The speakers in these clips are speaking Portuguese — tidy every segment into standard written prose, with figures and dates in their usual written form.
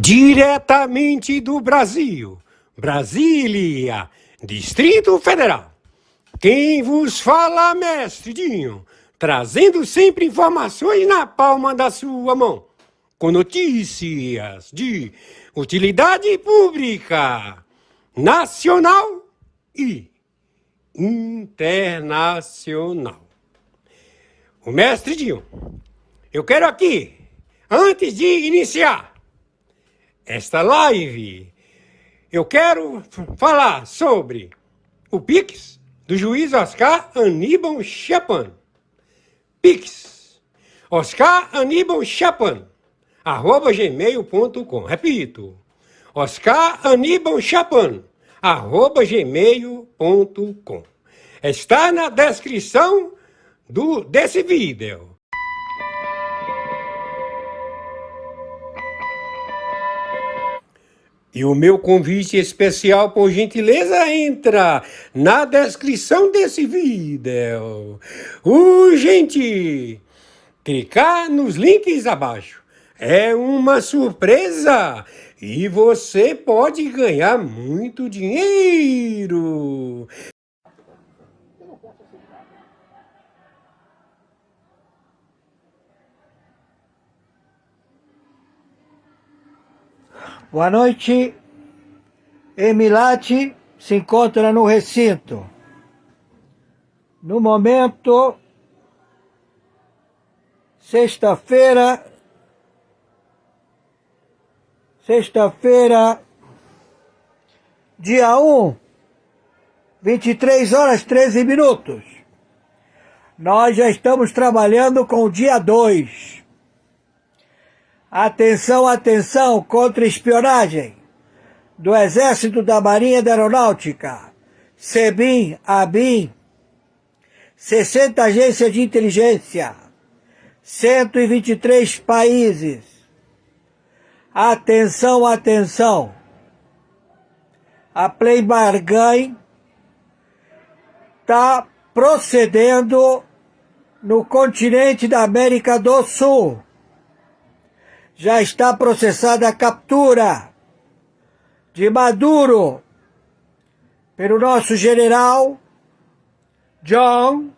Diretamente do Brasil, Brasília, Distrito Federal. Quem vos fala, mestre Dinho, trazendo sempre informações na palma da sua mão, com notícias de utilidade pública, nacional e internacional. O mestre Dinho, eu quero aqui, antes de iniciar esta live, eu quero falar sobre o Pix do juiz Oscar Aníbal Chapan. Pix, Oscar Aníbal Chapan, @gmail.com. Repito, Oscar Aníbal Chapan, @gmail.com. Está na descrição desse vídeo. E o meu convite especial, por gentileza, entra na descrição desse vídeo. Urgente! Clicar nos links abaixo. É uma surpresa e você pode ganhar muito dinheiro. Boa noite. Emilate se encontra no recinto. No momento, sexta-feira, dia 1, 23 horas 13 minutos. Nós já estamos trabalhando com o dia 2. Atenção, atenção, contra-espionagem do Exército, da Marinha e da Aeronáutica, SEBIN, ABIN, 60 agências de inteligência, 123 países. Atenção, atenção. A Play Bargain está procedendo no continente da América do Sul. Já está processada a captura de Maduro pelo nosso general John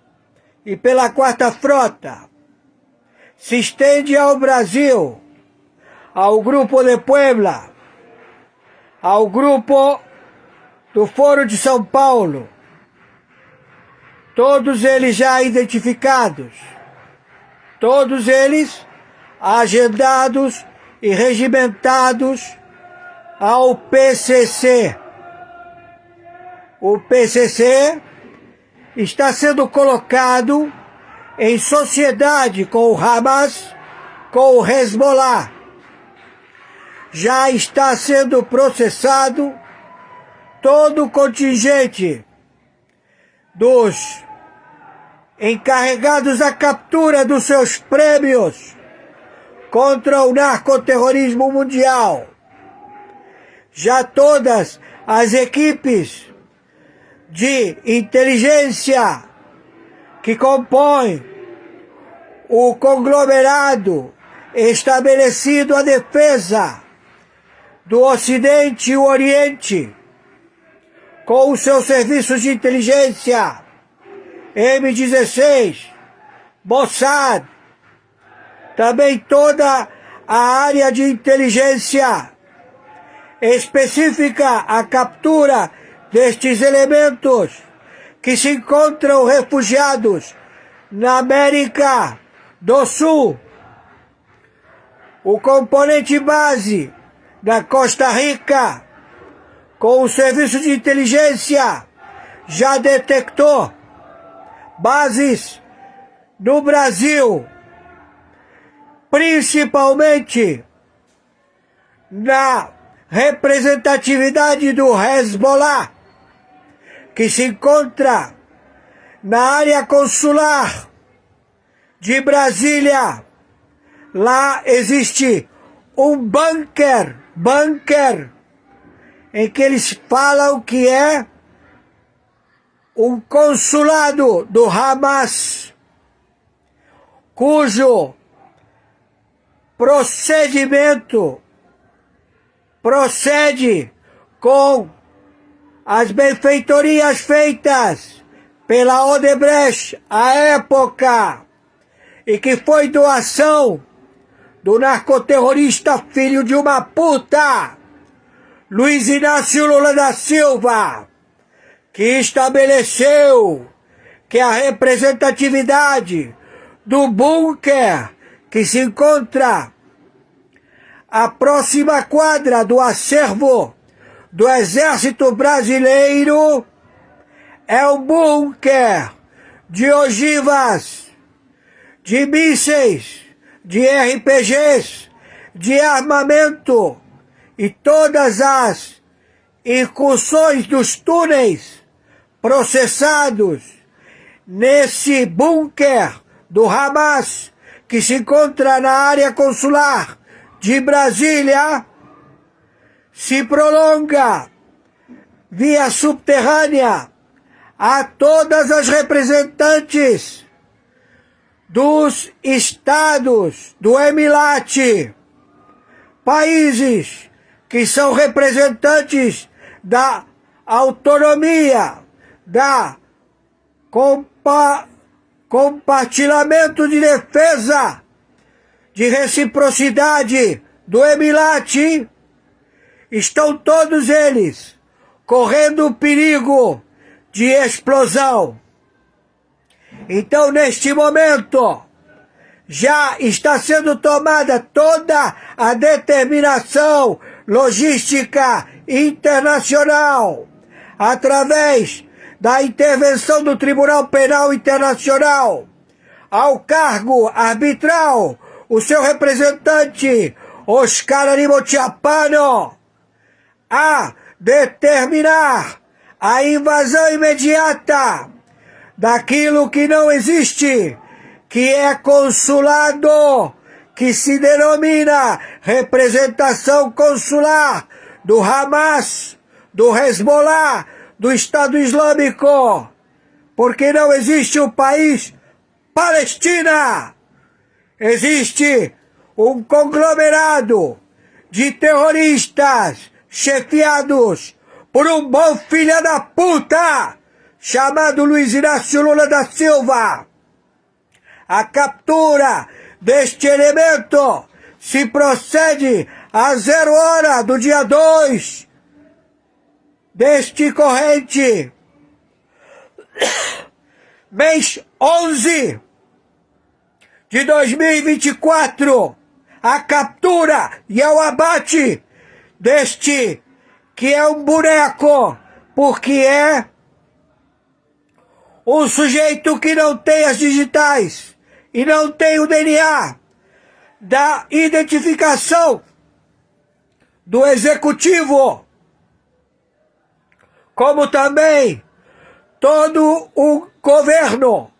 e pela Quarta Frota. Se estende ao Brasil, ao Grupo de Puebla, ao Grupo do Foro de São Paulo, todos eles já identificados, todos eles agendados e regimentados ao PCC. O PCC está sendo colocado em sociedade com o Hamas, com o Hezbollah. Já está sendo processado todo o contingente dos encarregados da captura dos seus prêmios contra o narcoterrorismo mundial. Já todas as equipes de inteligência que compõem o conglomerado estabelecido à defesa do Ocidente e o Oriente, com os seus serviços de inteligência, M16, Mossad, também toda a área de inteligência específica à captura destes elementos que se encontram refugiados na América do Sul. O componente base da Costa Rica, com o serviço de inteligência, já detectou bases no Brasil, principalmente na representatividade do Hezbollah, que se encontra na área consular de Brasília. Lá existe um bunker bunker, em que eles falam que é um consulado do Hamas, cujo procedimento procede com as benfeitorias feitas pela Odebrecht à época, e que foi doação do narcoterrorista filho de uma puta, Luiz Inácio Lula da Silva, que estabeleceu que a representatividade do bunker que se encontra à próxima quadra do acervo do Exército Brasileiro é um bunker de ogivas, de mísseis, de RPGs, de armamento e todas as incursões dos túneis processados nesse bunker do Hamas, que se encontra na área consular de Brasília, se prolonga via subterrânea a todas as representantes dos estados do Emilate, países que são representantes da autonomia, da compartilhamento de defesa, de reciprocidade do Emilate, estão todos eles correndo perigo de explosão. Então, neste momento, já está sendo tomada toda a determinação logística internacional através da intervenção do Tribunal Penal Internacional, ao cargo arbitral o seu representante Oscar Arimochiapano, a determinar a invasão imediata daquilo que não existe, que é consulado, que se denomina representação consular do Hamas, do Hezbollah, do Estado Islâmico, porque não existe um país Palestina. Existe um conglomerado de terroristas chefiados por um bom filho da puta chamado Luiz Inácio Lula da Silva. A captura deste elemento se procede a 0 hora do dia 2 deste corrente, mês 11 de 2024, a captura e o abate deste que é um boneco, porque é um sujeito que não tem as digitais e não tem o DNA da identificação do executivo, como também todo o governo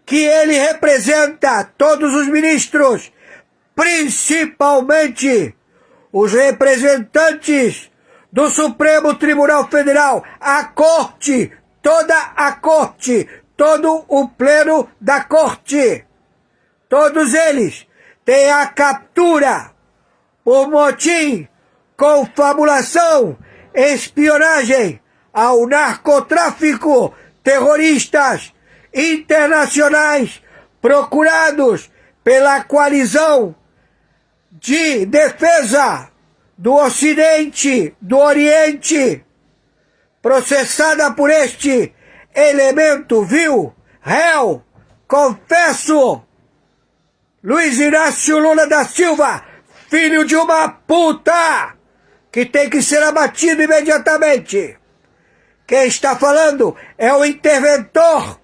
que ele representa, todos os ministros, principalmente os representantes do Supremo Tribunal Federal, a Corte, toda a Corte, todo o pleno da Corte, todos eles têm a captura por motim, confabulação, espionagem ao narcotráfico, terroristas internacionais procurados pela coalizão de defesa do Ocidente, do Oriente, processada por este elemento vil, réu, confesso, Luiz Inácio Lula da Silva, filho de uma puta, que tem que ser abatido imediatamente. Quem está falando é o interventor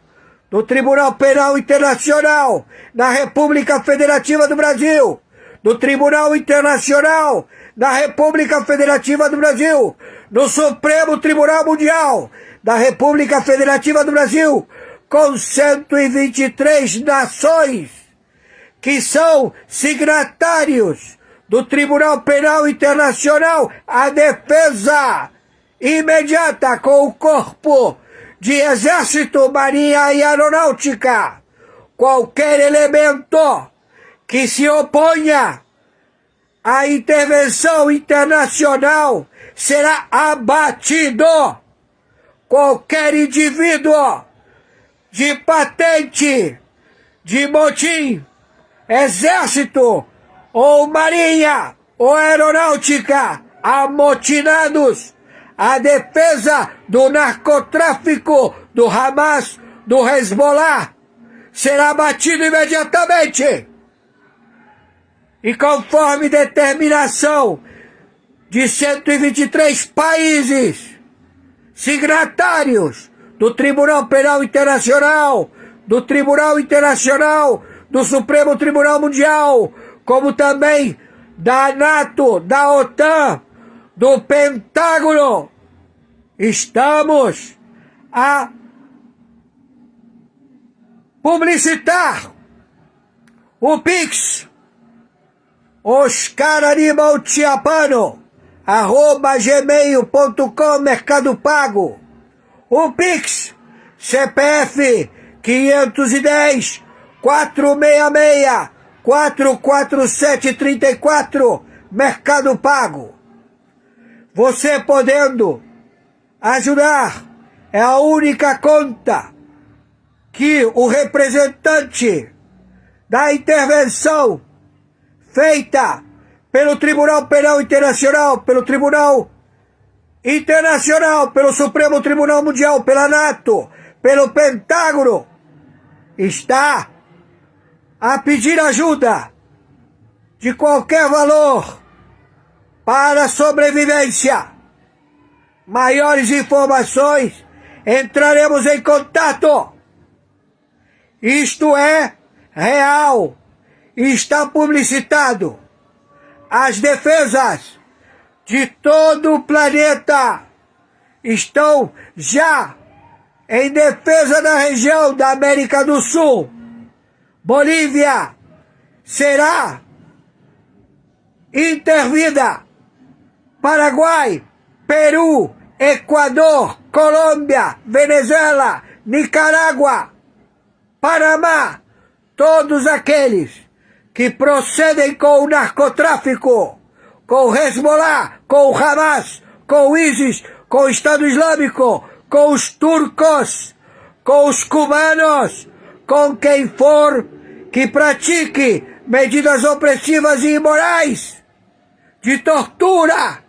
do Tribunal Penal Internacional na República Federativa do Brasil, do Tribunal Internacional da República Federativa do Brasil, do Supremo Tribunal Mundial da República Federativa do Brasil, com 123 nações que são signatários do Tribunal Penal Internacional a defesa imediata com o corpo de Exército, Marinha e Aeronáutica. Qualquer elemento que se oponha à intervenção internacional será abatido. Qualquer indivíduo de patente, de motim, Exército ou Marinha ou Aeronáutica amotinados à defesa do narcotráfico, do Hamas, do Hezbollah, será abatido imediatamente. E conforme determinação de 123 países signatários do Tribunal Penal Internacional, do Tribunal Internacional, do Supremo Tribunal Mundial, como também da NATO, da OTAN, do Pentágono, estamos a publicitar o Pix oscaranimaltiapano@gmail.com, Mercado Pago. O Pix CPF 510 466 44734, Mercado Pago. Você podendo ajudar, é a única conta que o representante da intervenção feita pelo Tribunal Penal Internacional, pelo Tribunal Internacional, pelo Supremo Tribunal Mundial, pela NATO, pelo Pentágono, está a pedir ajuda de qualquer valor para a sobrevivência. Maiores informações, entraremos em contato. Isto é real, está publicitado. As defesas de todo o planeta estão já em defesa da região da América do Sul. Bolívia será intervida. Paraguai, Peru, Equador, Colômbia, Venezuela, Nicarágua, Panamá, todos aqueles que procedem com o narcotráfico, com o Hezbollah, com o Hamas, com o ISIS, com o Estado Islâmico, com os turcos, com os cubanos, com quem for que pratique medidas opressivas e imorais de tortura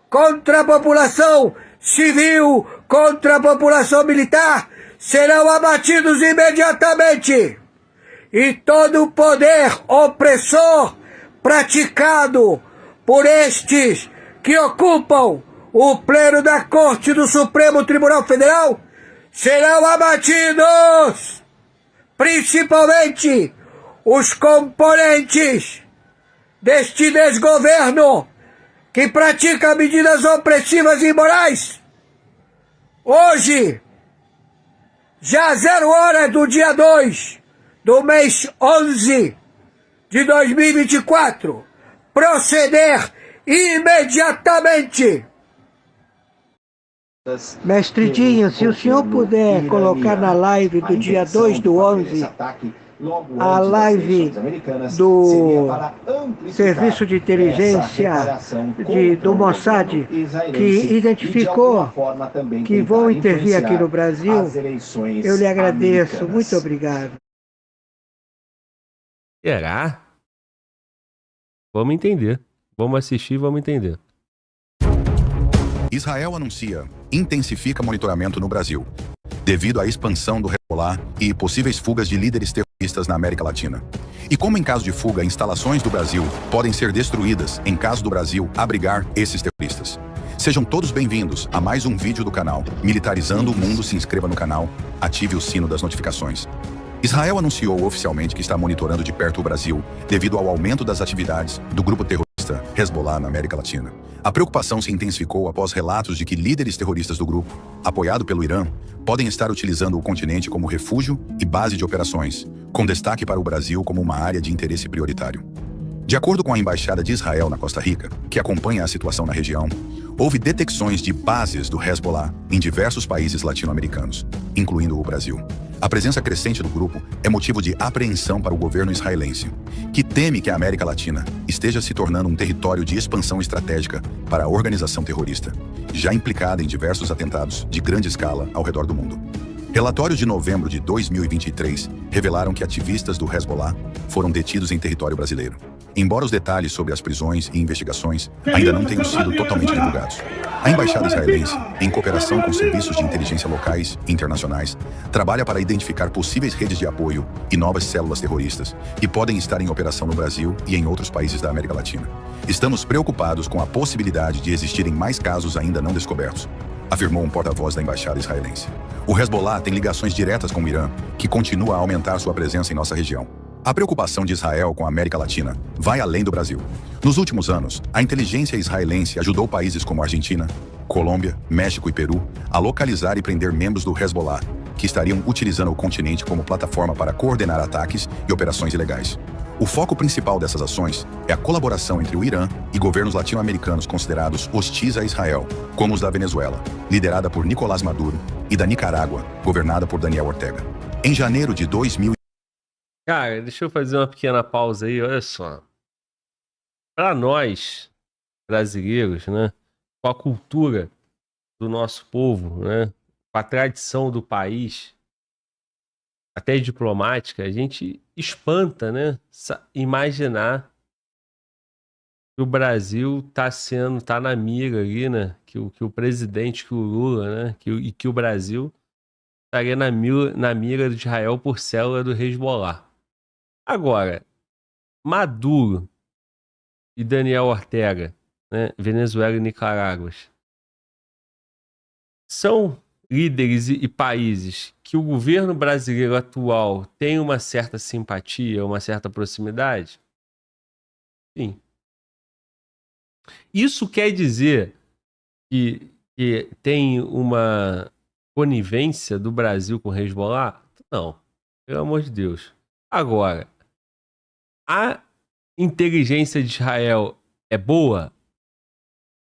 contra a população civil, contra a população militar, serão abatidos imediatamente. E todo o poder opressor praticado por estes que ocupam o pleno da Corte do Supremo Tribunal Federal serão abatidos. Principalmente os componentes deste desgoverno que pratica medidas opressivas e imorais. Hoje, já 0 horas do dia 2 do mês 11 de 2024, proceder imediatamente. Mestre Dinho, se o senhor puder colocar na live do dia 2 do 11, a live do Serviço de Inteligência do Mossad, que identificou que vão intervir aqui no Brasil, eu lhe agradeço. Muito obrigado. Será? Vamos entender. Vamos assistir e vamos entender. Israel anuncia, intensifica monitoramento no Brasil, devido à expansão do Hezbollah e possíveis fugas de líderes terroristas na América Latina. E como em caso de fuga, instalações do Brasil podem ser destruídas em caso do Brasil abrigar esses terroristas. Sejam todos bem-vindos a mais um vídeo do canal Militarizando o Mundo. Se inscreva no canal, ative o sino das notificações. Israel anunciou oficialmente que está monitorando de perto o Brasil devido ao aumento das atividades do grupo terrorista Hezbollah na América Latina. A preocupação se intensificou após relatos de que líderes terroristas do grupo, apoiado pelo Irã, podem estar utilizando o continente como refúgio e base de operações, com destaque para o Brasil como uma área de interesse prioritário. De De acordo com a Embaixada de Israel na Costa Rica, que acompanha a situação na região, houve detecções de bases do Hezbollah em diversos países latino-americanos, incluindo o Brasil. A presença crescente do grupo é motivo de apreensão para o governo israelense, que teme que a América Latina esteja se tornando um território de expansão estratégica para a organização terrorista, já implicada em diversos atentados de grande escala ao redor do mundo. Relatórios de novembro de 2023 revelaram que ativistas do Hezbollah foram detidos em território brasileiro. Embora os detalhes sobre as prisões e investigações ainda não tenham sido totalmente divulgados, a Embaixada israelense, em cooperação com serviços de inteligência locais e internacionais, trabalha para identificar possíveis redes de apoio e novas células terroristas que podem estar em operação no Brasil e em outros países da América Latina. Estamos preocupados com a possibilidade de existirem mais casos ainda não descobertos, afirmou um porta-voz da Embaixada israelense. O Hezbollah tem ligações diretas com o Irã, que continua a aumentar sua presença em nossa região. A preocupação de Israel com a América Latina vai além do Brasil. Nos últimos anos, a inteligência israelense ajudou países como Argentina, Colômbia, México e Peru a localizar e prender membros do Hezbollah, que estariam utilizando o continente como plataforma para coordenar ataques e operações ilegais. O foco principal dessas ações é a colaboração entre o Irã e governos latino-americanos considerados hostis a Israel, como os da Venezuela, liderada por Nicolás Maduro, e da Nicarágua, governada por Daniel Ortega. Em janeiro de 2000. Cara, deixa eu fazer uma pequena pausa aí, olha só. Para nós, brasileiros, né, com a cultura do nosso povo, né, com a tradição do país, até diplomática, a gente espanta, né, imaginar que o Brasil tá na mira ali, né, que o presidente, que o Lula, né, que o Brasil estaria na mira de Israel por célula do Hezbollah. Agora, Maduro e Daniel Ortega, né, Venezuela e Nicarágua, são líderes e países que o governo brasileiro atual tem uma certa simpatia, uma certa proximidade? Sim. Isso quer dizer que tem uma conivência do Brasil com o Hezbollah? Não, pelo amor de Deus. Agora, a inteligência de Israel é boa?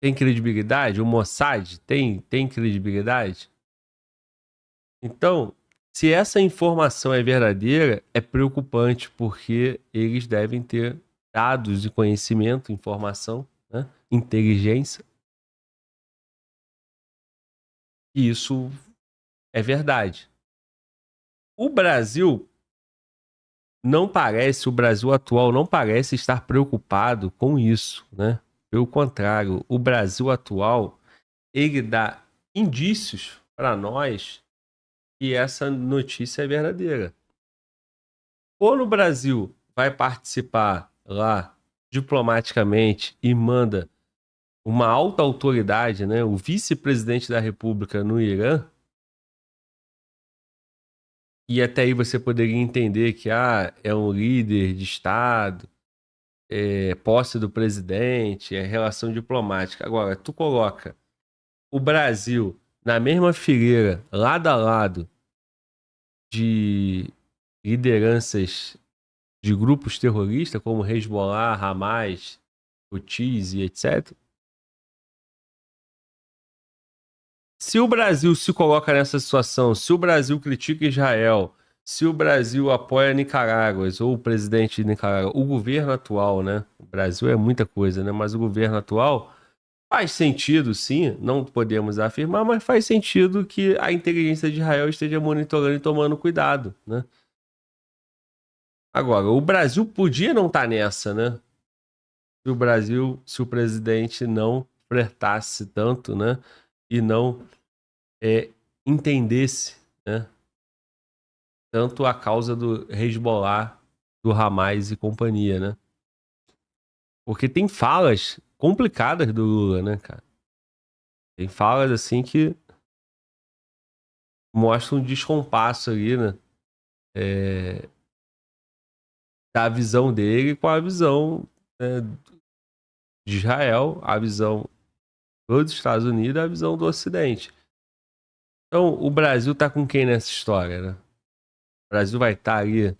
Tem credibilidade? O Mossad tem credibilidade? Então, se essa informação é verdadeira, é preocupante, porque eles devem ter dados de conhecimento, informação, né? Inteligência. E isso é verdade. O Brasil atual não parece estar preocupado com isso, né? Pelo contrário, o Brasil atual, ele dá indícios para nós que essa notícia é verdadeira. Ou no Brasil vai participar lá diplomaticamente e manda uma alta autoridade, né, o vice-presidente da República no Irã, e até aí você poderia entender que é um líder de Estado, posse do presidente, é relação diplomática. Agora, tu coloca o Brasil na mesma fileira, lado a lado, de lideranças de grupos terroristas, como Hezbollah, Hamas, Houthis e etc. Se o Brasil se coloca nessa situação, se o Brasil critica Israel, se o Brasil apoia Nicarágua, ou o presidente de Nicarágua, o governo atual, né? O Brasil é muita coisa, né? Mas o governo atual faz sentido, sim, não podemos afirmar, mas faz sentido que a inteligência de Israel esteja monitorando e tomando cuidado, né? Agora, o Brasil podia não estar nessa, né? Se o presidente não flertasse tanto, né? E não entendesse, né? Tanto a causa do Hezbollah, do Hamas e companhia, né? Porque tem falas complicadas do Lula, né, cara? Tem falas assim que mostram um descompasso ali, né? Da visão dele com a visão, né, de Israel, a visão dos Estados Unidos, a visão do Ocidente. Então, o Brasil tá com quem nessa história, né? O Brasil vai estar ali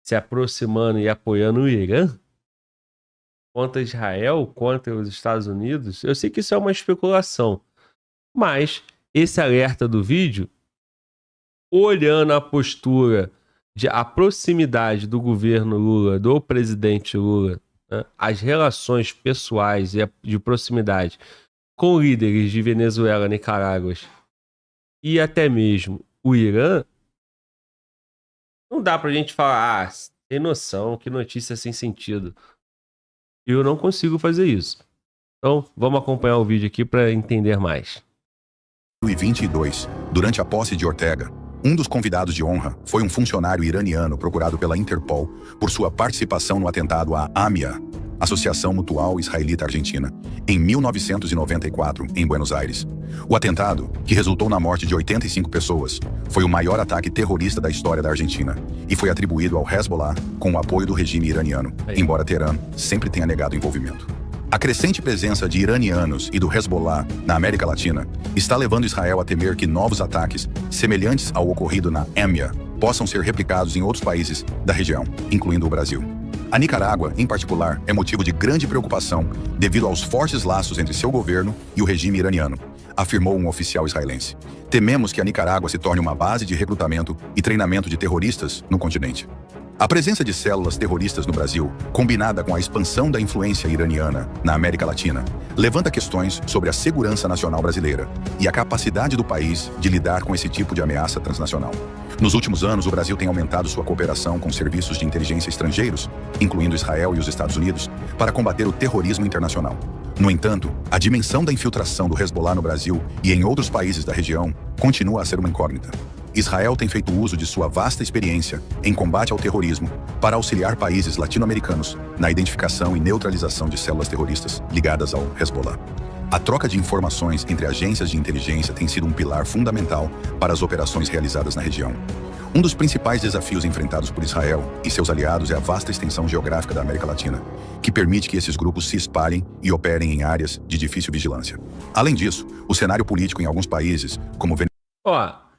se aproximando e apoiando o Irã? contra Israel, contra os Estados Unidos. Eu sei que isso é uma especulação, mas esse alerta do vídeo, olhando a postura, a proximidade do governo Lula, do presidente Lula, né, as relações pessoais e de proximidade com líderes de Venezuela, Nicarágua e até mesmo o Irã, não dá pra gente falar, tem noção, que notícia sem sentido. Eu não consigo fazer isso. Então, vamos acompanhar o vídeo aqui para entender mais. Em 2022, durante a posse de Ortega, um dos convidados de honra foi um funcionário iraniano procurado pela Interpol por sua participação no atentado à AMIA, Associação Mutual Israelita Argentina, em 1994, em Buenos Aires. O atentado, que resultou na morte de 85 pessoas, foi o maior ataque terrorista da história da Argentina e foi atribuído ao Hezbollah com o apoio do regime iraniano, embora Teherã sempre tenha negado envolvimento. A crescente presença de iranianos e do Hezbollah na América Latina está levando Israel a temer que novos ataques, semelhantes ao ocorrido na AMIA, possam ser replicados em outros países da região, incluindo o Brasil. A Nicarágua, em particular, é motivo de grande preocupação devido aos fortes laços entre seu governo e o regime iraniano, afirmou um oficial israelense. Tememos que a Nicarágua se torne uma base de recrutamento e treinamento de terroristas no continente. A presença de células terroristas no Brasil, combinada com a expansão da influência iraniana na América Latina, levanta questões sobre a segurança nacional brasileira e a capacidade do país de lidar com esse tipo de ameaça transnacional. Nos últimos anos, o Brasil tem aumentado sua cooperação com serviços de inteligência estrangeiros, incluindo Israel e os Estados Unidos, para combater o terrorismo internacional. No entanto, a dimensão da infiltração do Hezbollah no Brasil e em outros países da região continua a ser uma incógnita. Israel tem feito uso de sua vasta experiência em combate ao terrorismo para auxiliar países latino-americanos na identificação e neutralização de células terroristas ligadas ao Hezbollah. A troca de informações entre agências de inteligência tem sido um pilar fundamental para as operações realizadas na região. Um dos principais desafios enfrentados por Israel e seus aliados é a vasta extensão geográfica da América Latina, que permite que esses grupos se espalhem e operem em áreas de difícil vigilância. Além disso, o cenário político em alguns países, como Venezuela,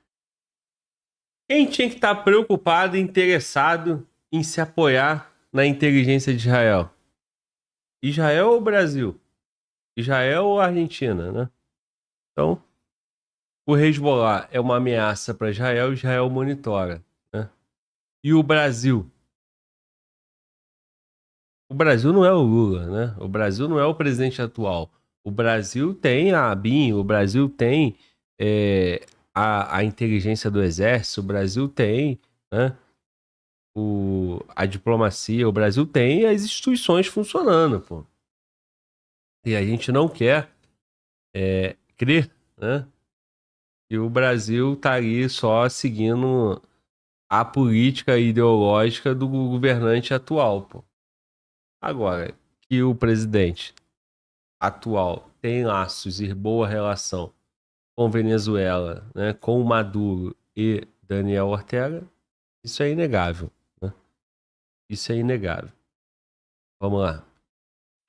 quem tinha que estar preocupado e interessado em se apoiar na inteligência de Israel? Israel ou Brasil? Israel ou Argentina, né? Então, o Hezbollah é uma ameaça para Israel, Israel monitora, né? E o Brasil? O Brasil não é o Lula, né? O Brasil não é o presidente atual. O Brasil tem a ABIN, o Brasil tem a inteligência do exército, o Brasil tem, né, a diplomacia, o Brasil tem as instituições funcionando, pô. E a gente não quer crer, né, que o Brasil tá ali só seguindo a política ideológica do governante atual, pô. Agora, que o presidente atual tem laços e boa relação com Venezuela, né, com Maduro e Daniel Ortega, isso é inegável, né? Isso é inegável. Vamos lá.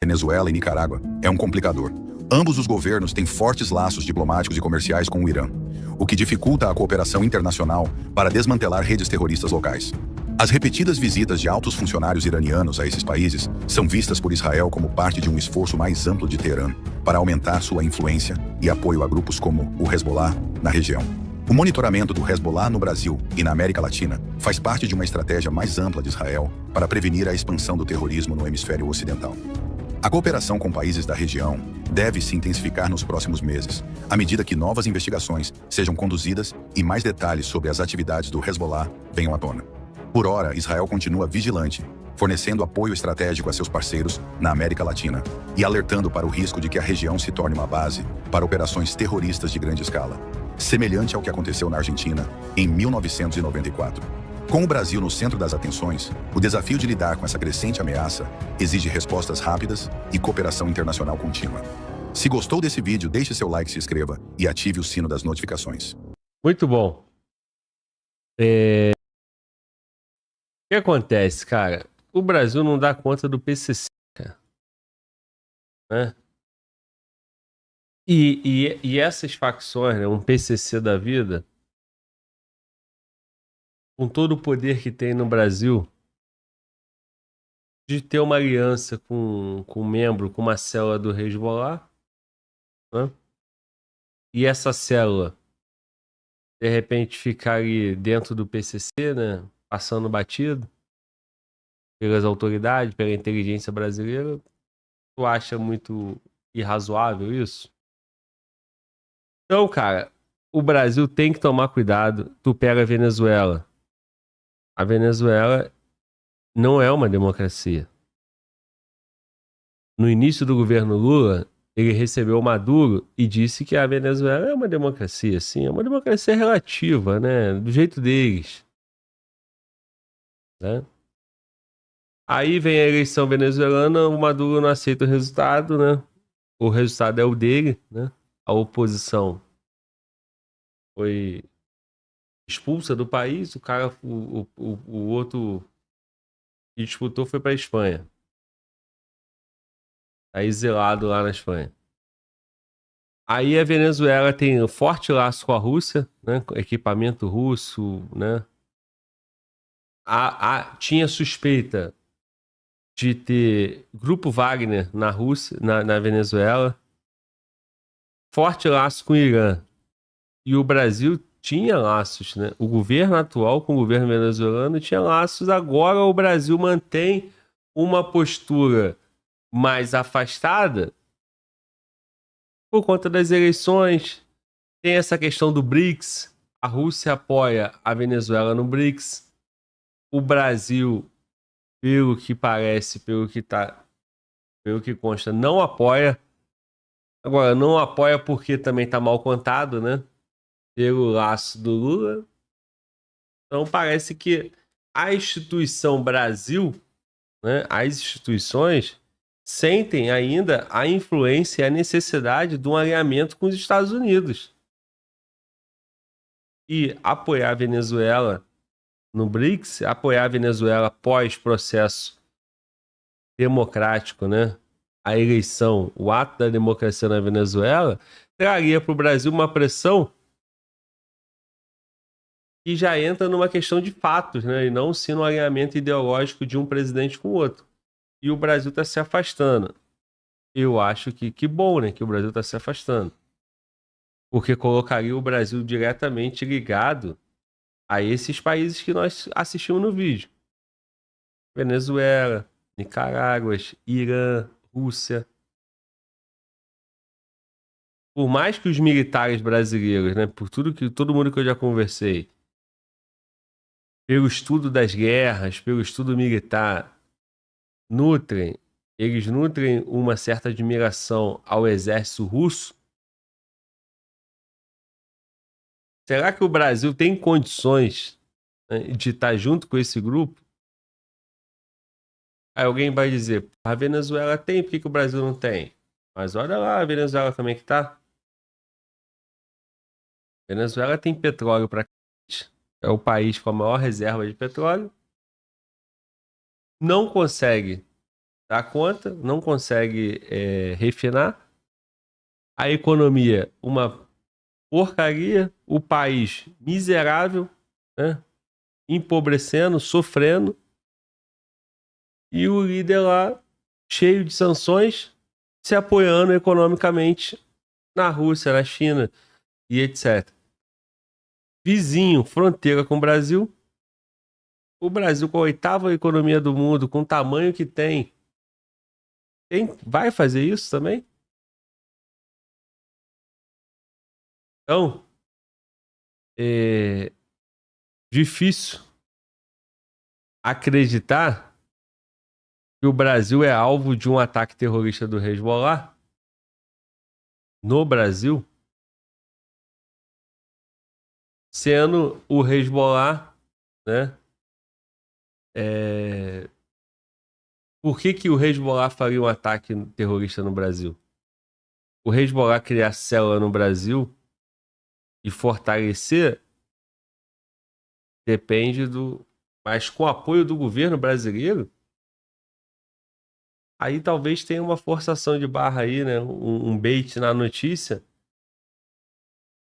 Venezuela e Nicarágua é um complicador. Ambos os governos têm fortes laços diplomáticos e comerciais com o Irã, o que dificulta a cooperação internacional para desmantelar redes terroristas locais. As repetidas visitas de altos funcionários iranianos a esses países são vistas por Israel como parte de um esforço mais amplo de Teherã para aumentar sua influência e apoio a grupos como o Hezbollah na região. O monitoramento do Hezbollah no Brasil e na América Latina faz parte de uma estratégia mais ampla de Israel para prevenir a expansão do terrorismo no hemisfério ocidental. A cooperação com países da região deve se intensificar nos próximos meses, à medida que novas investigações sejam conduzidas e mais detalhes sobre as atividades do Hezbollah venham à tona. Por ora, Israel continua vigilante, fornecendo apoio estratégico a seus parceiros na América Latina e alertando para o risco de que a região se torne uma base para operações terroristas de grande escala, semelhante ao que aconteceu na Argentina em 1994. Com o Brasil no centro das atenções, o desafio de lidar com essa crescente ameaça exige respostas rápidas e cooperação internacional contínua. Se gostou desse vídeo, deixe seu like, se inscreva e ative o sino das notificações. Muito bom. O que acontece, cara? O Brasil não dá conta do PCC, cara. Né? E essas facções, né, um PCC da vida, com todo o poder que tem no Brasil, de ter uma aliança com um membro, com uma célula do Hezbollah, né? E essa célula, de repente, ficar ali dentro do PCC, né? Passando batido pelas autoridades, pela inteligência brasileira. Tu acha muito irrazoável isso? Então, cara, o Brasil tem que tomar cuidado. Tu pega a Venezuela. A Venezuela não é uma democracia. No início do governo Lula, ele recebeu o Maduro e disse que a Venezuela é uma democracia, sim, é uma democracia relativa, né? Do jeito deles, né? Aí vem a eleição venezuelana, o Maduro não aceita o resultado, né? O resultado é o dele, né? A oposição foi expulsa do país, o cara, o outro que disputou foi para a Espanha. Tá exilado lá na Espanha. Aí a Venezuela tem um forte laço com a Rússia, né? Com equipamento russo, né? Tinha suspeita de ter Grupo Wagner na Rússia, na Venezuela. Forte laço com o Irã. E o Brasil tinha laços, né? O governo atual com o governo venezuelano tinha laços. Agora o Brasil mantém uma postura mais afastada por conta das eleições. Tem essa questão do BRICS. A Rússia apoia a Venezuela no BRICS. O Brasil, pelo que parece, pelo que consta, não apoia. Agora, não apoia porque também está mal contado, né? Pelo laço do Lula. Então parece que a instituição Brasil, né, as instituições sentem ainda a influência e a necessidade de um alinhamento com os Estados Unidos. E apoiar a Venezuela no BRICS, apoiar a Venezuela pós processo democrático, né? A eleição, o ato da democracia na Venezuela, traria para o Brasil uma pressão que já entra numa questão de fatos, né? E não sim no alinhamento ideológico de um presidente com o outro. E o Brasil está se afastando. Eu acho que bom, né? Que o Brasil está se afastando. Porque colocaria o Brasil diretamente ligado a esses países que nós assistimos no vídeo. Venezuela, Nicarágua, Irã, Rússia. Por mais que os militares brasileiros, né? Por todo mundo que eu já conversei, pelo estudo das guerras, pelo estudo militar, eles nutrem uma certa admiração ao exército russo. Será que o Brasil tem condições, né, de estar junto com esse grupo? Aí alguém vai dizer, a Venezuela tem, por que o Brasil não tem? Mas olha lá a Venezuela também que tá. A Venezuela tem petróleo para é o país com a maior reserva de petróleo. Não consegue dar conta, não consegue refinar. A economia, uma porcaria. O país miserável, né? Empobrecendo, sofrendo. E o líder lá, cheio de sanções, se apoiando economicamente na Rússia, na China e etc. Vizinho, fronteira com o Brasil. O Brasil, com a oitava economia do mundo, com o tamanho que tem, vai fazer isso também? Então, é difícil acreditar que o Brasil é alvo de um ataque terrorista do Hezbollah no Brasil, sendo o Hezbollah, né? Por que o Hezbollah faria um ataque terrorista no Brasil? O Hezbollah criar célula no Brasil e fortalecer depende do... Mas com o apoio do governo brasileiro, aí talvez tenha uma forçação de barra aí, né? Um bait na notícia.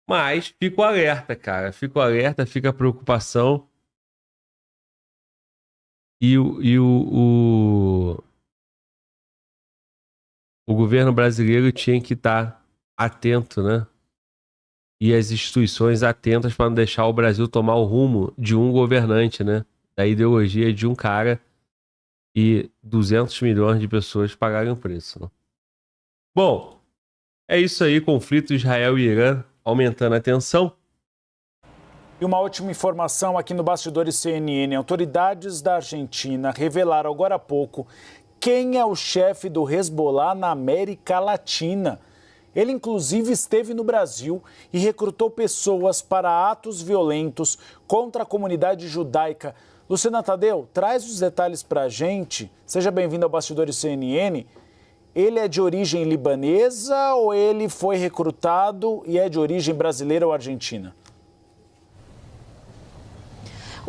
Mas fico alerta, cara. Fico alerta, fica a preocupação. E o governo brasileiro tinha que estar atento, né? E as instituições atentas para não deixar o Brasil tomar o rumo de um governante, né? Da ideologia de um cara e 200 milhões de pessoas pagaram o preço. Né? Bom, é isso aí, conflito Israel e Irã aumentando a tensão. E uma última informação aqui no Bastidores CNN. Autoridades da Argentina revelaram agora há pouco quem é o chefe do Hezbollah na América Latina. Ele, inclusive, esteve no Brasil e recrutou pessoas para atos violentos contra a comunidade judaica. Luciana Tadeu, traz os detalhes para a gente. Seja bem-vindo ao Bastidores CNN. Ele é de origem libanesa ou ele foi recrutado e é de origem brasileira ou argentina?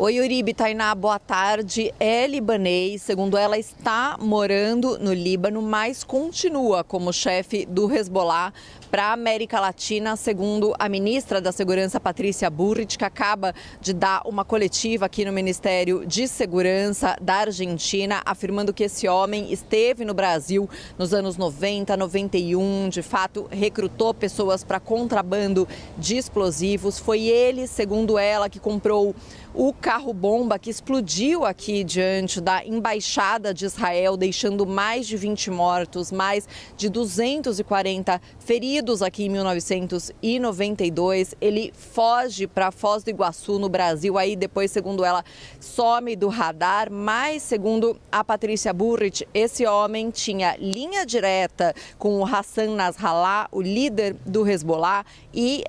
Oi, Uribe, Tainá, boa tarde. É libanês, segundo ela, está morando no Líbano, mas continua como chefe do Hezbollah para a América Latina, segundo a ministra da Segurança, Patrícia Burrich, que acaba de dar uma coletiva aqui no Ministério de Segurança da Argentina, afirmando que esse homem esteve no Brasil nos anos 90, 91, de fato, recrutou pessoas para contrabando de explosivos. Foi ele, segundo ela, que comprou o carro-bomba que explodiu aqui diante da Embaixada de Israel, deixando mais de 20 mortos, mais de 240 feridos aqui em 1992. Ele foge para Foz do Iguaçu, no Brasil, aí depois, segundo ela, some do radar. Mas, segundo a Patrícia Burrich, esse homem tinha linha direta com o Hassan Nasrallah, o líder do Hezbollah, e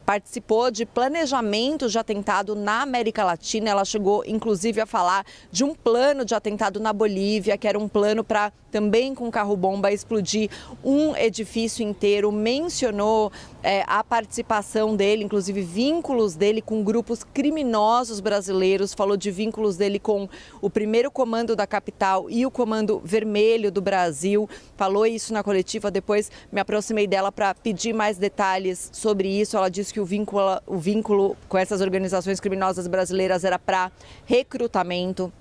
participou de planejamento de atentado na América Latina. Ela chegou, inclusive, a falar de um plano de atentado na Bolívia, que era um plano para, também com carro-bomba, explodir um edifício inteiro. Mencionou a participação dele, inclusive vínculos dele com grupos criminosos brasileiros. Falou de vínculos dele com o primeiro comando da capital e o Comando Vermelho do Brasil. Falou isso na coletiva, depois me aproximei dela para pedir mais detalhes sobre isso. Ela disse que o vínculo com essas organizações criminosas brasileiras era para recrutamento.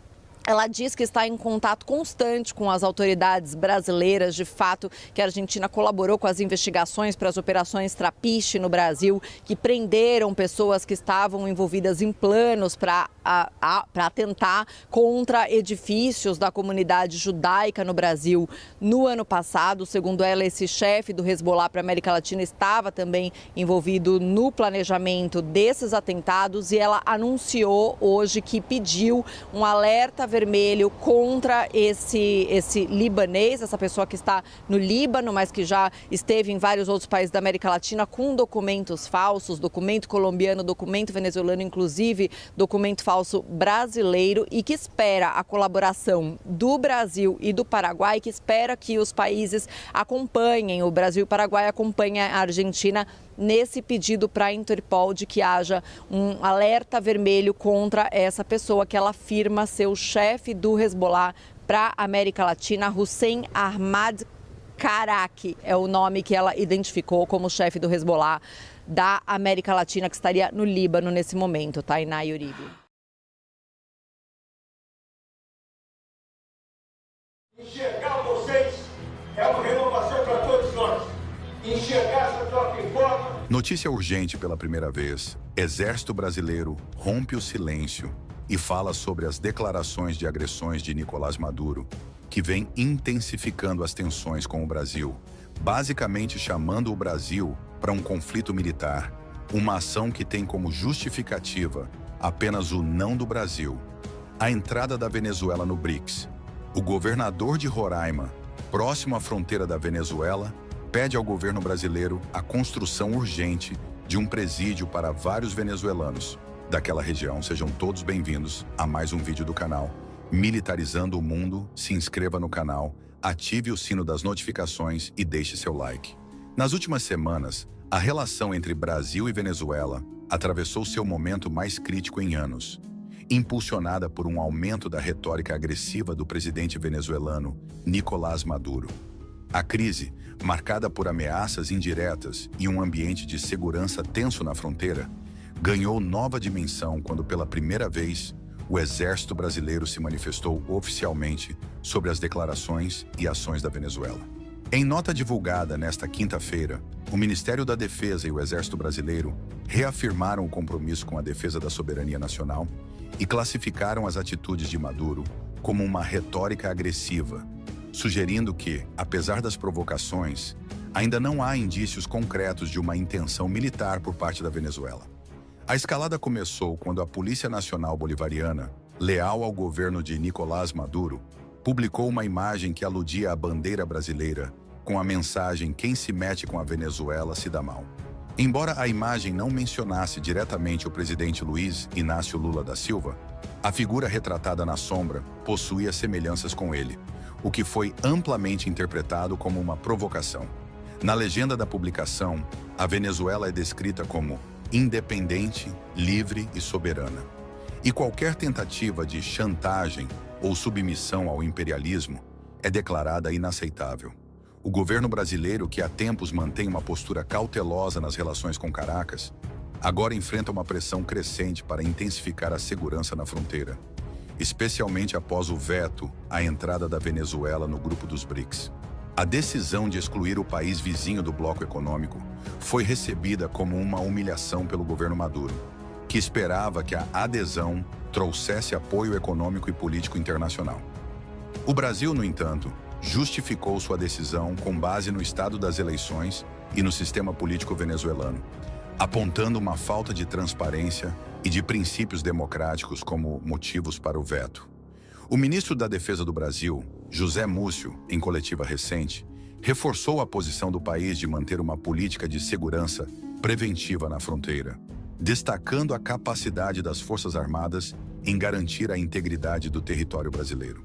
Ela diz que está em contato constante com as autoridades brasileiras, de fato, que a Argentina colaborou com as investigações para as operações Trapiche no Brasil, que prenderam pessoas que estavam envolvidas em planos para atentar contra edifícios da comunidade judaica no Brasil no ano passado. Segundo ela, esse chefe do Hezbollah para a América Latina estava também envolvido no planejamento desses atentados, e ela anunciou hoje que pediu um alerta vermelho contra esse libanês, essa pessoa que está no Líbano, mas que já esteve em vários outros países da América Latina com documentos falsos, documento colombiano, documento venezuelano, inclusive documento falso brasileiro, e que espera a colaboração do Brasil e do Paraguai, que espera que os países acompanhem, o Brasil e o Paraguai acompanhem a Argentina nesse pedido para a Interpol de que haja um alerta vermelho contra essa pessoa que ela afirma ser o chefe do Hezbollah para a América Latina. Hussein Ahmad Karaki é o nome que ela identificou como chefe do Hezbollah da América Latina, que estaria no Líbano nesse momento. Tainá e Uribe. Enxergar vocês é uma renovação para todos nós. Enxergar essa troca em forma. Notícia urgente pela primeira vez. Exército brasileiro rompe o silêncio e fala sobre as declarações de agressões de Nicolás Maduro, que vem intensificando as tensões com o Brasil, basicamente chamando o Brasil para um conflito militar, uma ação que tem como justificativa apenas o não do Brasil. A entrada da Venezuela no BRICS. O governador de Roraima, próximo à fronteira da Venezuela, pede ao governo brasileiro a construção urgente de um presídio para vários venezuelanos daquela região. Sejam todos bem-vindos a mais um vídeo do canal Militarizando o Mundo. Se inscreva no canal, ative o sino das notificações e deixe seu like. Nas últimas semanas, a relação entre Brasil e Venezuela atravessou seu momento mais crítico em anos, impulsionada por um aumento da retórica agressiva do presidente venezuelano Nicolás Maduro. A crise, marcada por ameaças indiretas e um ambiente de segurança tenso na fronteira, ganhou nova dimensão quando, pela primeira vez, o Exército Brasileiro se manifestou oficialmente sobre as declarações e ações da Venezuela. Em nota divulgada nesta quinta-feira, o Ministério da Defesa e o Exército Brasileiro reafirmaram o compromisso com a defesa da soberania nacional e classificaram as atitudes de Maduro como uma retórica agressiva, sugerindo que, apesar das provocações, ainda não há indícios concretos de uma intenção militar por parte da Venezuela. A escalada começou quando a Polícia Nacional Bolivariana, leal ao governo de Nicolás Maduro, publicou uma imagem que aludia à bandeira brasileira com a mensagem "Quem se mete com a Venezuela se dá mal". Embora a imagem não mencionasse diretamente o presidente Luiz Inácio Lula da Silva, a figura retratada na sombra possuía semelhanças com ele, o que foi amplamente interpretado como uma provocação. Na legenda da publicação, a Venezuela é descrita como independente, livre e soberana. E qualquer tentativa de chantagem ou submissão ao imperialismo é declarada inaceitável. O governo brasileiro, que há tempos mantém uma postura cautelosa nas relações com Caracas, agora enfrenta uma pressão crescente para intensificar a segurança na fronteira, especialmente após o veto à entrada da Venezuela no grupo dos BRICS. A decisão de excluir o país vizinho do bloco econômico foi recebida como uma humilhação pelo governo Maduro, que esperava que a adesão trouxesse apoio econômico e político internacional. O Brasil, no entanto, justificou sua decisão com base no estado das eleições e no sistema político venezuelano, apontando uma falta de transparência e de princípios democráticos como motivos para o veto. O ministro da Defesa do Brasil, José Múcio, em coletiva recente, reforçou a posição do país de manter uma política de segurança preventiva na fronteira, destacando a capacidade das Forças Armadas em garantir a integridade do território brasileiro.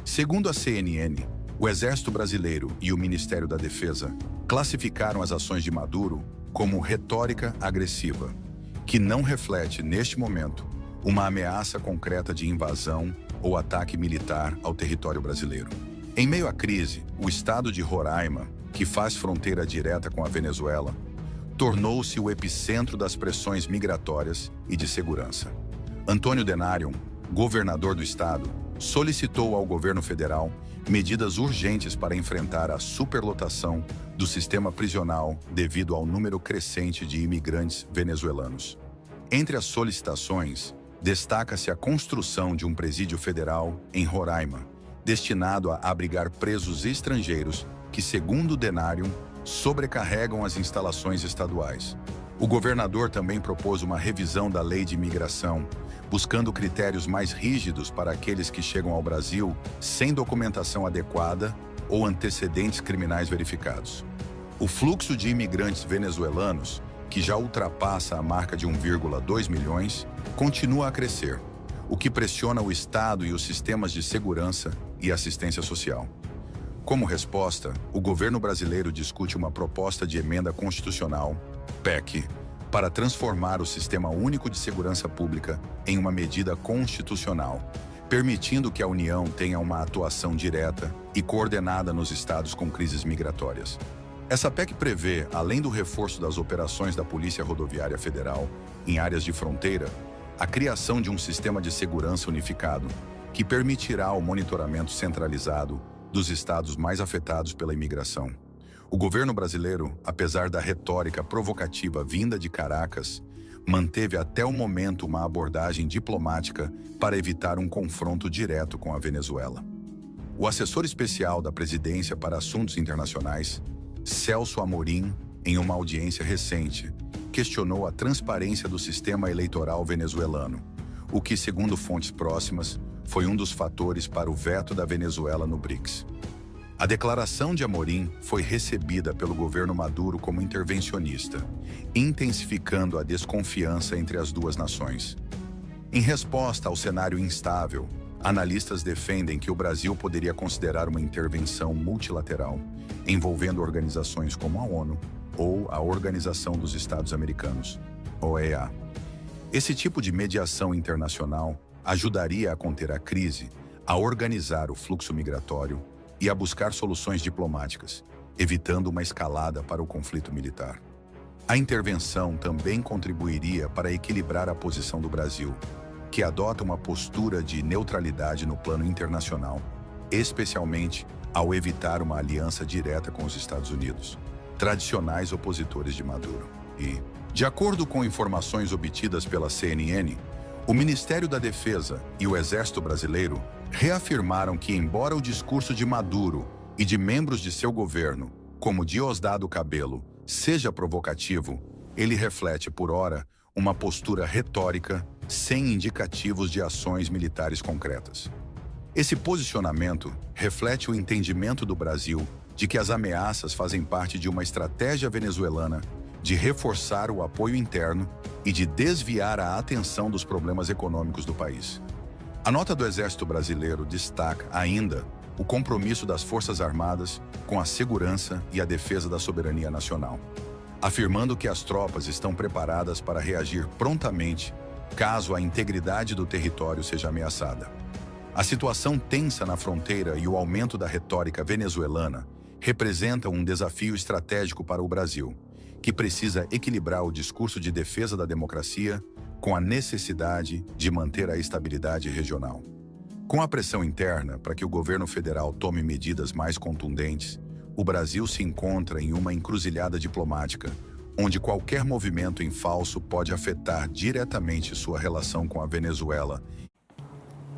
Segundo a CNN, o Exército Brasileiro e o Ministério da Defesa classificaram as ações de Maduro como retórica agressiva, que não reflete, neste momento, uma ameaça concreta de invasão ou ataque militar ao território brasileiro. Em meio à crise, o estado de Roraima, que faz fronteira direta com a Venezuela, tornou-se o epicentro das pressões migratórias e de segurança. Antônio Denarium, governador do estado, solicitou ao governo federal medidas urgentes para enfrentar a superlotação do sistema prisional devido ao número crescente de imigrantes venezuelanos. Entre as solicitações, destaca-se a construção de um presídio federal em Roraima, destinado a abrigar presos estrangeiros que, segundo Denarium, sobrecarregam as instalações estaduais. O governador também propôs uma revisão da lei de imigração, buscando critérios mais rígidos para aqueles que chegam ao Brasil sem documentação adequada ou antecedentes criminais verificados. O fluxo de imigrantes venezuelanos, que já ultrapassa a marca de 1,2 milhões, continua a crescer, o que pressiona o Estado e os sistemas de segurança e assistência social. Como resposta, o governo brasileiro discute uma proposta de emenda constitucional, PEC, para transformar o Sistema Único de Segurança Pública em uma medida constitucional, permitindo que a União tenha uma atuação direta e coordenada nos estados com crises migratórias. Essa PEC prevê, além do reforço das operações da Polícia Rodoviária Federal em áreas de fronteira, a criação de um sistema de segurança unificado que permitirá o monitoramento centralizado dos estados mais afetados pela imigração. O governo brasileiro, apesar da retórica provocativa vinda de Caracas, manteve até o momento uma abordagem diplomática para evitar um confronto direto com a Venezuela. O assessor especial da Presidência para Assuntos Internacionais, Celso Amorim, em uma audiência recente, questionou a transparência do sistema eleitoral venezuelano, o que, segundo fontes próximas, foi um dos fatores para o veto da Venezuela no BRICS. A declaração de Amorim foi recebida pelo governo Maduro como intervencionista, intensificando a desconfiança entre as duas nações. Em resposta ao cenário instável, analistas defendem que o Brasil poderia considerar uma intervenção multilateral, envolvendo organizações como a ONU ou a Organização dos Estados Americanos, OEA. Esse tipo de mediação internacional ajudaria a conter a crise, a organizar o fluxo migratório e a buscar soluções diplomáticas, evitando uma escalada para o conflito militar. A intervenção também contribuiria para equilibrar a posição do Brasil, que adota uma postura de neutralidade no plano internacional, especialmente ao evitar uma aliança direta com os Estados Unidos, tradicionais opositores de Maduro. E, de acordo com informações obtidas pela CNN, o Ministério da Defesa e o Exército Brasileiro reafirmaram que, embora o discurso de Maduro e de membros de seu governo, como Diosdado Cabello, seja provocativo, ele reflete, por ora, uma postura retórica sem indicativos de ações militares concretas. Esse posicionamento reflete o entendimento do Brasil de que as ameaças fazem parte de uma estratégia venezuelana de reforçar o apoio interno e de desviar a atenção dos problemas econômicos do país. A nota do Exército Brasileiro destaca ainda o compromisso das Forças Armadas com a segurança e a defesa da soberania nacional, afirmando que as tropas estão preparadas para reagir prontamente caso a integridade do território seja ameaçada. A situação tensa na fronteira e o aumento da retórica venezuelana representam um desafio estratégico para o Brasil, que precisa equilibrar o discurso de defesa da democracia com a necessidade de manter a estabilidade regional. Com a pressão interna para que o governo federal tome medidas mais contundentes, o Brasil se encontra em uma encruzilhada diplomática, onde qualquer movimento em falso pode afetar diretamente sua relação com a Venezuela.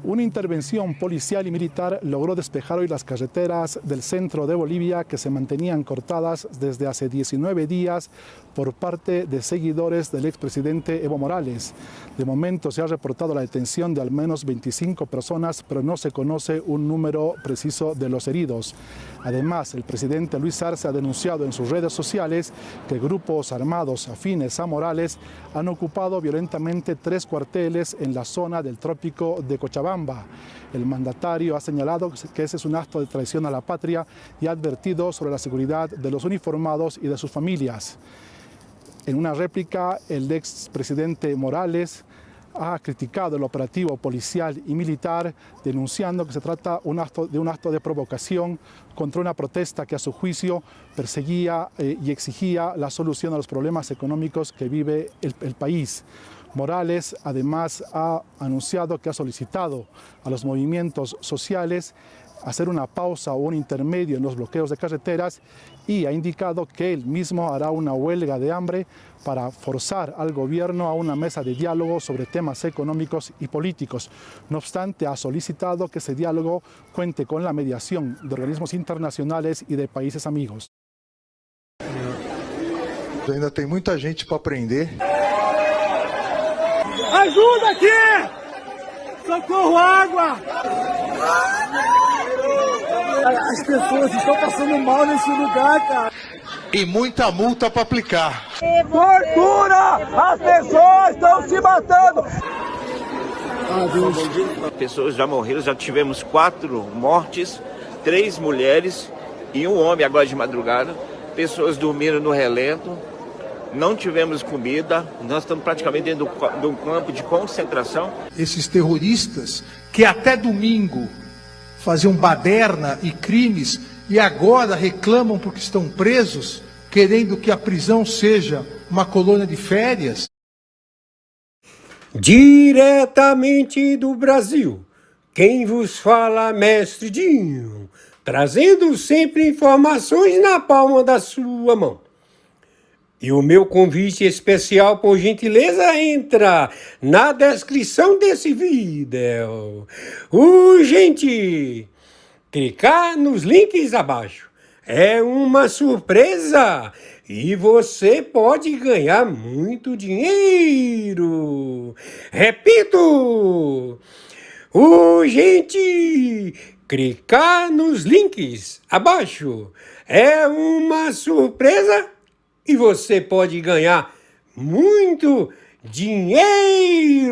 Una intervención policial y militar logró despejar hoy las carreteras del centro de Bolivia que se mantenían cortadas desde hace 19 días por parte de seguidores del expresidente Evo Morales. De momento se ha reportado la detención de al menos 25 personas, pero no se conoce un número preciso de los heridos. Además, el presidente Luis Arce ha denunciado en sus redes sociales que grupos armados afines a Morales han ocupado violentamente 3 cuarteles en la zona del trópico de Cochabamba. El mandatario ha señalado que ese es un acto de traición a la patria y ha advertido sobre la seguridad de los uniformados y de sus familias. En una réplica, el expresidente Morales ha criticado el operativo policial y militar, denunciando que se trata de un acto de provocación contra una protesta que a su juicio perseguía y exigía la solución a los problemas económicos que vive el país. Morales además ha anunciado que ha solicitado a los movimientos sociales hacer una pausa o un intermedio en los bloqueos de carreteras y ha indicado que él mismo hará una huelga de hambre para forzar al gobierno a una mesa de diálogo sobre temas económicos y políticos. No obstante, ha solicitado que ese diálogo cuente con la mediación de organismos internacionales y de países amigos. Ainda tem muita gente para aprender. Ajuda aqui! Socorro, água! As pessoas estão passando mal nesse lugar, cara. E muita multa para aplicar. Tortura! As pessoas estão se matando! Pessoas já morreram, já tivemos 4 mortes, 3 mulheres e um homem agora de madrugada. Pessoas dormindo no relento, não tivemos comida, nós estamos praticamente dentro de um campo de concentração. Esses terroristas que até domingo faziam baderna e crimes e agora reclamam porque estão presos, querendo que a prisão seja uma colônia de férias. Diretamente do Brasil, quem vos fala, Mestre Dinho, trazendo sempre informações na palma da sua mão. E o meu convite especial, por gentileza, entra na descrição desse vídeo. Urgente! Clicar nos links abaixo. É uma surpresa e você pode ganhar muito dinheiro. Repito! Urgente! Clicar nos links abaixo. É uma surpresa e você pode ganhar muito dinheiro!